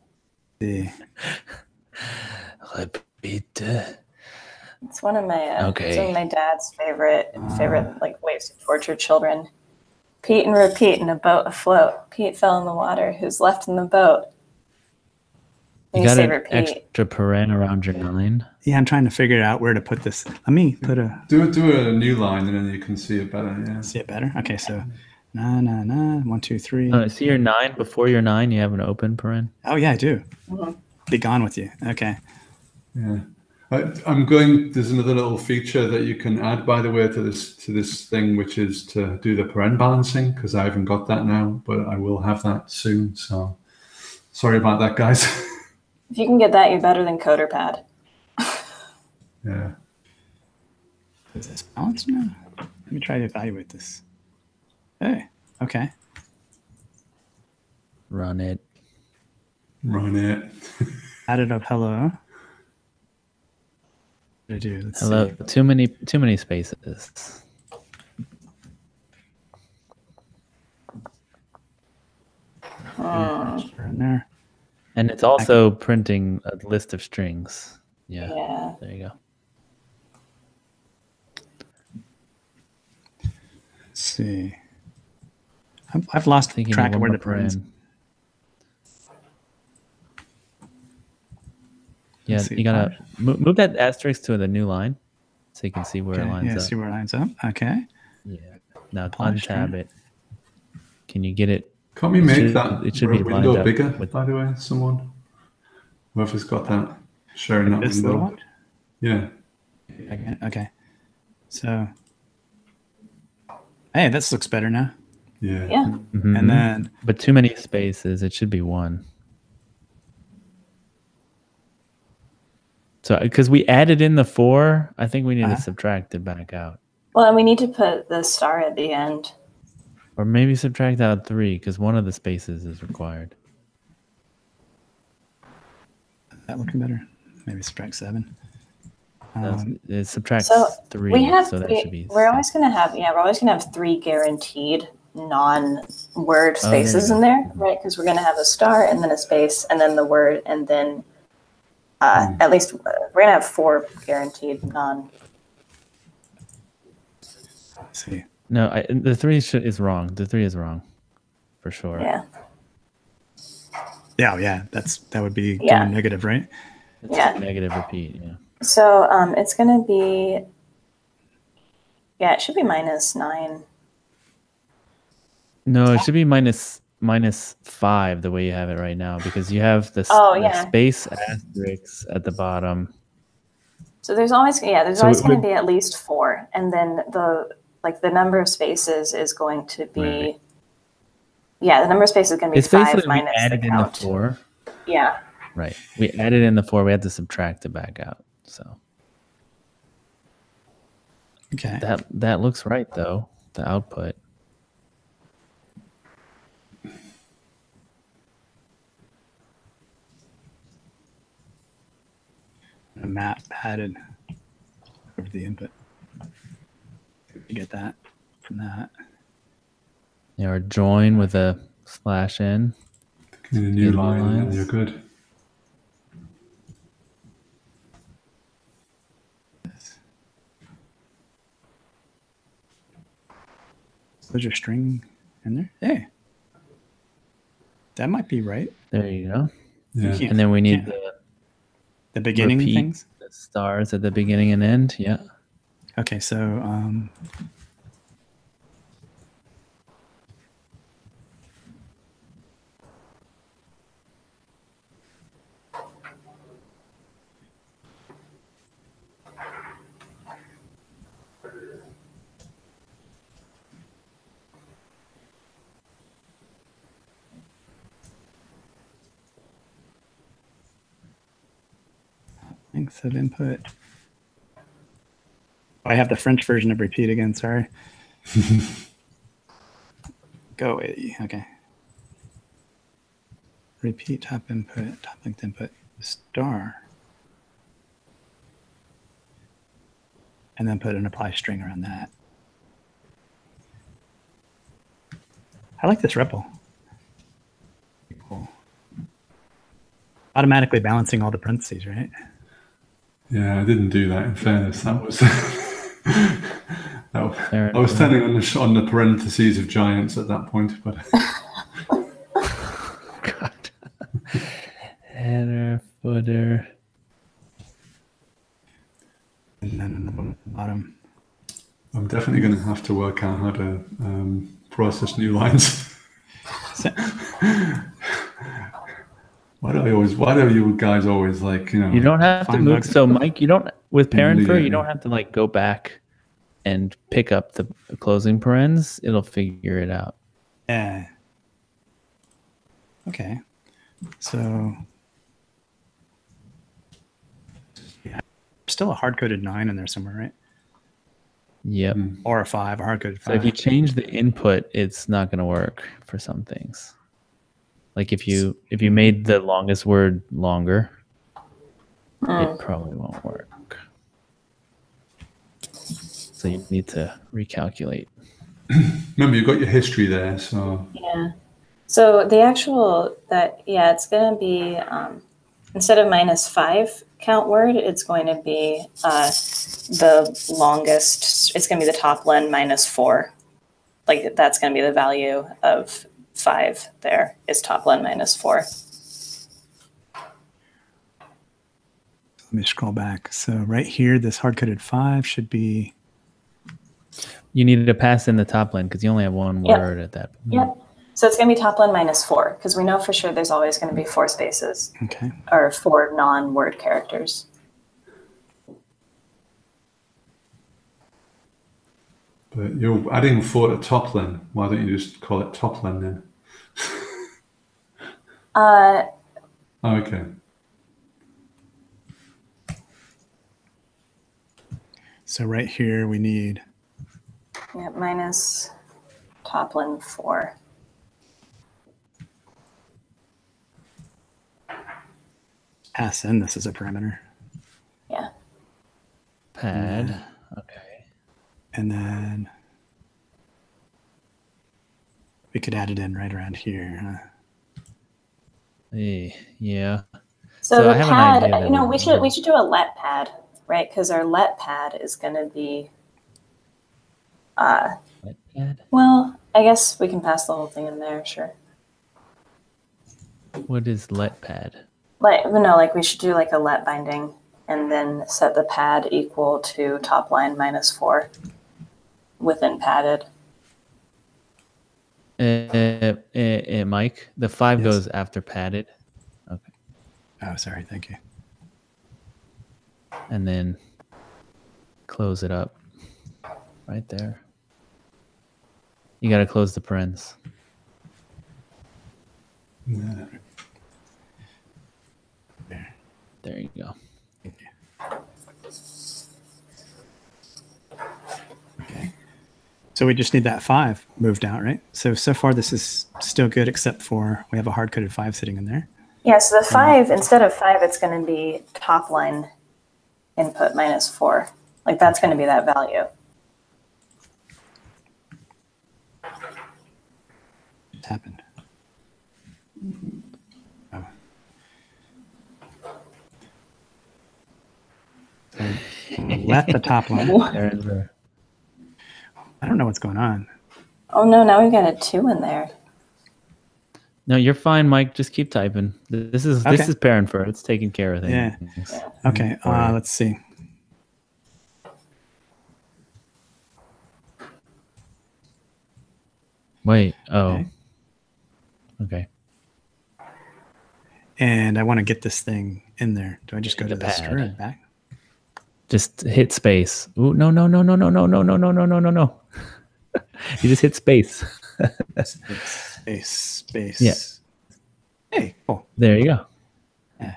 see. Repeat. It's one of my it's one of my dad's favorite like ways to torture children. Pete and repeat in a boat afloat. Pete fell in the water. Who's left in the boat? You got an extra paren around your 9. Yeah, I'm trying to figure out where to put this. Let me put a... Do a new line, and then you can see it better. Yeah. See it better? Okay, so 1, 2, 3. Oh, see your 9? Before your 9, you have an open paren? Oh, yeah, I do. Be gone with you. Okay. Yeah. There's another little feature that you can add, by the way, to this thing, which is to do the paren balancing, because I haven't got that now, but I will have that soon. So sorry about that, guys. If you can get that, you're better than CoderPad. Yeah. Is this balanced now? Let me try to evaluate this. Hey, okay. Run it. Added up hello. What did I do? Let's hello. See. Too many spaces. In there. And it's also printing a list of strings. Yeah. There you go. Let's see. I've lost track of where the parens. Yeah, you gotta move that asterisk to the new line, so you can see where it lines up. Yeah, see where it lines up. Okay. Yeah. Now untab it. Can you get it? Can't we make that it should be window bigger, by the way? Someone, whoever's got that, sharing that this window. Little one? Yeah. Okay. So, hey, this looks better now. Yeah. Mm-hmm. And then, but too many spaces. It should be 1. So, because we added in the 4, I think we need to subtract it back out. Well, and we need to put the star at the end. Or maybe subtract out 3, because one of the spaces is required. That looking better? Maybe subtract 7. It subtracts 3. We have so that should be. We're always going to have 3 guaranteed non-word spaces in there, right? Because we're going to have a star and then a space and then the word and then at least we're going to have 4 guaranteed non. Let's see. No, the 3 is wrong. The 3 is wrong, for sure. Yeah. Yeah. That would be going negative, right? It's a negative repeat. Yeah. So it's going to be. Yeah, it should be -9. No, it should be -5 the way you have it right now, because you have the space asterisk at the bottom. So there's always going to be at least 4, and then the number of spaces is going to be the number of spaces is going to be 5 minus added the in the count. 4. Yeah. Right. We added in the 4. We had to subtract it back out. So. Okay. That looks right though. The output. A map padded over the input. You get that from that. Yeah, or join with a /n. In a new line, and you're good. There's your string in there. Hey, that might be right. There you go. Yeah. And then we need the beginning things. The stars at the beginning and end. Yeah. Okay, so length of input. I have the French version of repeat again, sorry. Go away. Okay. Repeat top input, top length input, star. And then put an apply string around that. I like this REPL. Cool. Automatically balancing all the parentheses, right? Yeah, I didn't do that. In fairness, that was. I was standing on the parentheses of giants at that point, but. God. Header order. And then on the bottom. I'm definitely going to have to work out how to process new lines. So, Why do you guys always like, You don't have to Find move. bugs. So, Mike, you don't with parent for. You Yeah. don't have to like go back and pick up the closing parens. It'll figure it out. yeah. Okay. So, yeah, still a hard-coded 9 in there somewhere, right? Yep. Or a 5, a hard-coded 5. So if you change the input, it's not going to work for some things. Like if you made the longest word longer, it probably won't work. So you need to recalculate. Remember, you've got your history there, so Yeah. So the actual it's going to be instead of -5 count word, it's going to be the longest. It's going to be the top len -4. Like that's going to be the value of 5. There is top len -4. Let me scroll back. So right here, this hard-coded 5 should be. You need to pass in the top line because you only have one word at that point. Yep. So it's going to be top len -4 because we know for sure there's always going to be 4 spaces Okay. or 4 non-word characters. but you're adding 4 to top len. Why don't you just call it top len then? Okay. So right here, we need. Yeah, minus top len 4. Pass in this as a parameter. Yeah. Pad. Okay. And then we could add it in right around here. Huh? Yeah. So So the I have an pad, idea that we should do a let pad, right? Because our let pad is going to be. Let pad? Well, I guess we can pass the whole thing in there, sure. What is let pad? Like we should do like a let binding and then set the pad equal to top line -4 within padded. Mike, the 5 Yes. goes after padded. Okay. Oh, sorry. Thank you. And then close it up right there. You got to close the parens. Yeah. There you go. Okay. So we just need that 5 moved out, right? So far this is still good, except for we have a hard-coded 5 sitting in there. Yeah, so the 5, instead of 5, it's going to be top line input -4. Like that's going to be that value. What's happened? Oh. So let the top line. I don't know what's going on. Oh no, now we've got a 2 in there. No, you're fine, Mike. Just keep typing. This is parent for. It's taking care of things. Yeah. Okay. Let's see. Wait. Oh. Okay. And I want to get this thing in there. Do I just go to the pad. str and back? Just hit space. Ooh, no. You just hit space. Space. Yeah. Hey, cool. There you go. Yeah.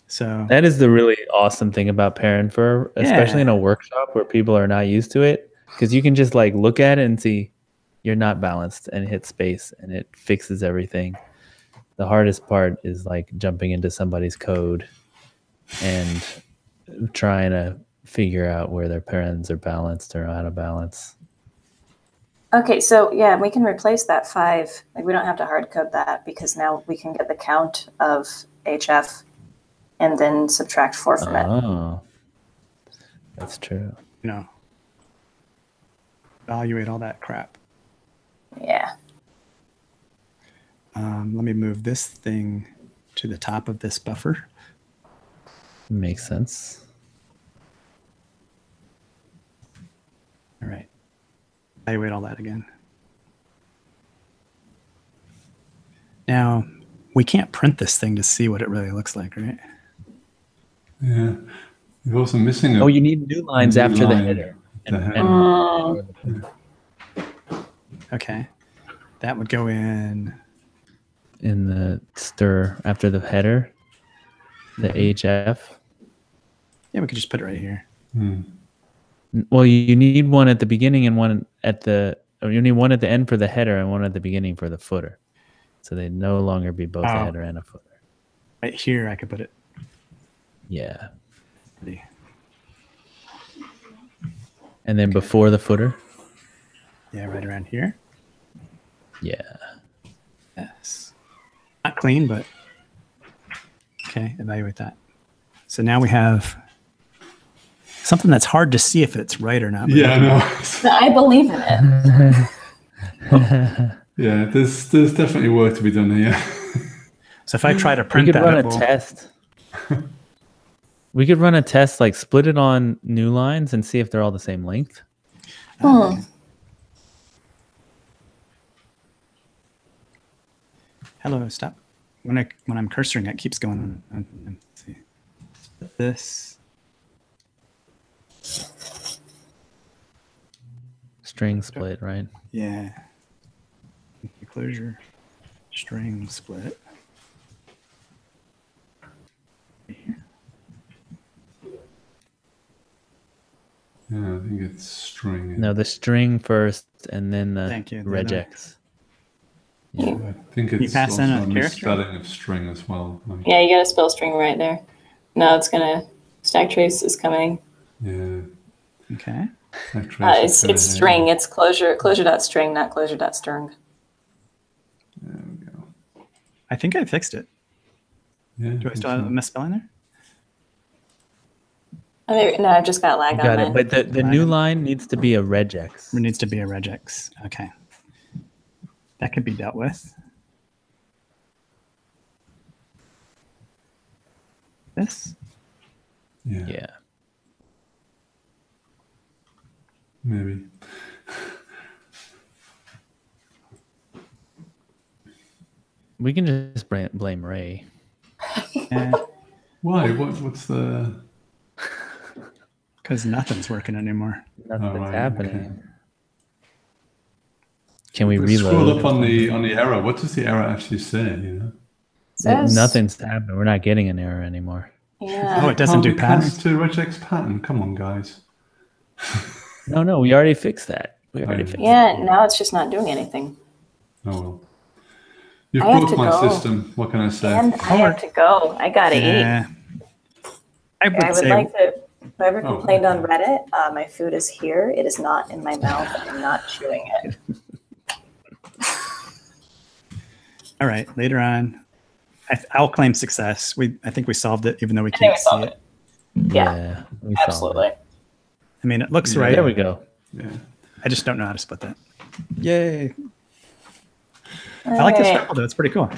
So That is the really awesome thing about parent for, especially in a workshop where people are not used to it, because you can just like look at it and see you're not balanced and hit space and it fixes everything. The hardest part is like jumping into somebody's code and trying to figure out where their parents are balanced or out of balance. Okay, so yeah, we can replace that 5. Like we don't have to hard code that because now we can get the count of HF and then subtract 4 from it. Oh, that's true. Evaluate all that crap. Yeah. Let me move this thing to the top of this buffer. Makes sense. All right. Evaluate all that again. Now, we can't print this thing to see what it really looks like, right? Yeah. You're also missing Oh, you need new lines after the line. header. The header. Okay. That would go in the stir after the header, the HF. Yeah, we could just put it right here. Well, you need one at the beginning and one at the, or you need one at the end for the header and one at the beginning for the footer. So they no longer be both a header and a footer. Right here, I could put it. Yeah. And then before the footer? Yeah, right around here. Yeah. Yes. Not clean, but okay, evaluate that. So now we have something that's hard to see if it's right or not. Yeah, I know. I believe in it. Yeah, there's definitely work to be done here. So if I try to We print could that, run it a will- test. We could run a test, like split it on new lines and see if they're all the same length. Hello, stop. When I'm cursoring, it keeps going on. Let's see. This. String split, right? Yeah. Clojure string split. Yeah, I think it's string. No, the string first and then the Thank you. regex. I think you it's pass also in a a character? misspelling of string as well. Like, Yeah, you got to spell string right there. Now it's gonna stack trace is coming. yeah. Okay. Stack trace is It's string. It's clojure.string, not clojure.string. There we go. I think I fixed it. Yeah, Do I still have a misspelling there? No, I've just got lag You on got it. mine. But the new line needs to be a regex. It needs to be a regex. Okay. That could be dealt with. This? Yeah. Yeah. Maybe. We can just blame Ray. Why? What's the? Because nothing's working anymore. Nothing's right, happening. okay. Can we Scroll reload? up on the error. What does the error actually say? You know. Says- Nothing's happening. We're not getting an error anymore. Yeah. Oh, it doesn't do patterns? to regex pattern. Come on, guys. No, we already fixed that. We already fixed Yeah, now it's just not doing anything. Oh well. You've I have broke to my go. system. What can I say? And I have to go. I gotta eat. Yeah. I would I would say like to. Whoever Oh, complained on okay. Reddit, my food is here. It is not in my mouth. I'm not chewing it. all right, later on. I'll claim success. I think we solved it, even though we I think can't we see solved it. it. Yeah, we solved absolutely. it. I mean, it looks right. There we go. Yeah. I just don't know how to split that. Yay. I like this circle, though. It's pretty cool.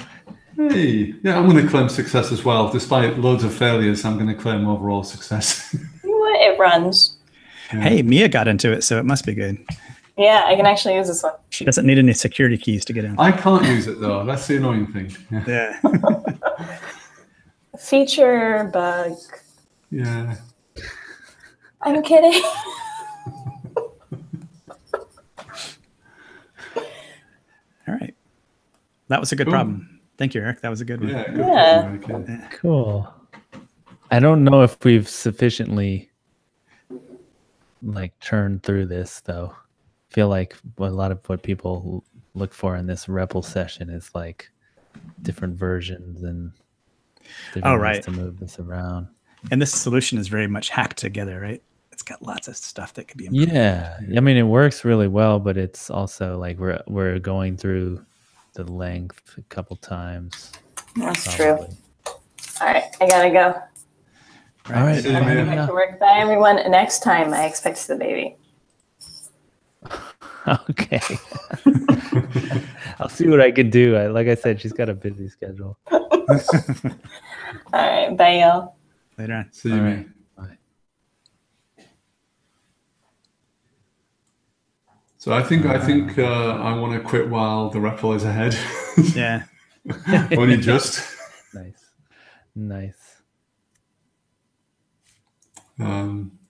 Hey, yeah, I'm going to claim success as well. Despite loads of failures, I'm going to claim overall success. You know what? It runs. Yeah. Hey, Mia got into it, so it must be good. Yeah, I can actually use this one. She doesn't need any security keys to get in. I can't use it though. That's the annoying thing. Yeah. Yeah. Feature bug. Yeah. I'm kidding. All right. That was a good Cool. problem. Thank you, Eric. That was a good one. Yeah. Good Yeah. Okay. Cool. I don't know if we've sufficiently churned through this though. I feel like a lot of what people look for in this REPL session is like different versions and different ways right. to move this around. And this solution is very much hacked together, right? It's got lots of stuff that could be improved. Yeah, I mean it works really well, but it's also like we're going through the length a couple times. That's probably. true. All right, I gotta go. All right. See you, man. Back to work. Bye, everyone. Next time, I expect the baby. Okay. I'll see what I can do. Like I said, she's got a busy schedule. All right, bye, y'all. Later on. See you, All mate. right. Bye. So I think I want to quit while the REPL is ahead. Yeah. Only just. Nice.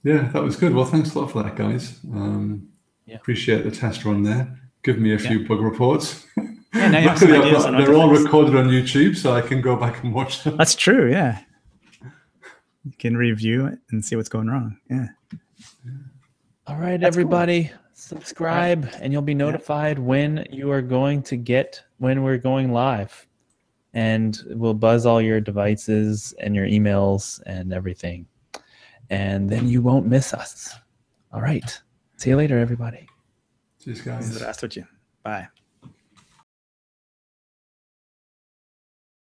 Yeah, that was good. Well, thanks a lot for that, guys. Appreciate the test run there. Give me a few bug reports. Yeah, now you have some ideas on what they're to all fix. recorded on YouTube, so I can go back and watch them. That's true. Yeah. You can review it and see what's going wrong. Yeah. All right, That's everybody, subscribe, and you'll be notified when we're going live. And we'll buzz all your devices and your emails and everything. And then you won't miss us. All right. See you later, everybody. Cheers, guys. Bye.